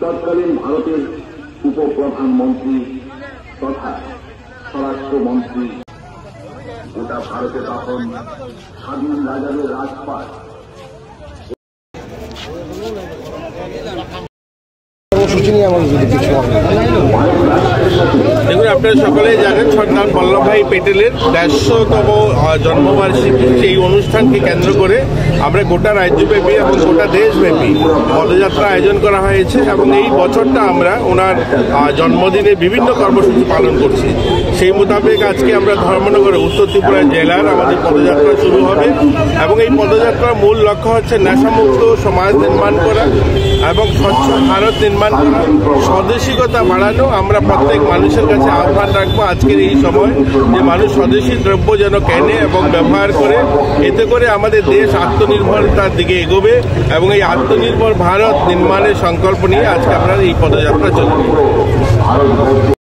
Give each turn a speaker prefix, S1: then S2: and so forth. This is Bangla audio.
S1: তৎকালীন ভারতের উপপ্রধানমন্ত্রী তথা স্বরাষ্ট্রমন্ত্রী। গোটা ভারতে তখন স্বাধীন রাজাদের রাজপাট।
S2: দেখুন, আপনারা সকলেই জানেন সর্দার বল্লভভাই প্যাটেলের 150তম জন্মবার্ষিকী। সেই অনুষ্ঠানকে কেন্দ্র করে আমরা গোটা রাজ্যব্যাপী এবং গোটা দেশব্যাপী পদযাত্রা আয়োজন করা হয়েছে এবং এই বছরটা আমরা ওনার জন্মদিনে বিভিন্ন কর্মসূচি পালন করছি। সেই মোতাবেক আজকে আমরা ধর্মনগরে উত্তর ত্রিপুরা জেলার আমাদের পদযাত্রা শুরু হবে এবং এই পদযাত্রার মূল লক্ষ্য হচ্ছে নেশামুক্ত সমাজ নির্মাণ করা এবং স্বচ্ছ ভারত নির্মাণ করা, স্বদেশিকতা বাড়ানো। আমরা প্রত্যেক মানুষের কাছে আহ্বান রাখবো আজকের এই সময় যে মানুষ স্বদেশী দ্রব্য যেন কেনে এবং ব্যবহার করে। এতে করে আমাদের দেশ আত্মনির্ভরতার দিকে এগোবে এবং এই আত্মনির্ভর ভারত নির্মাণের সংকল্প নিয়ে আজকে আমরা এই পদযাত্রা চলবে।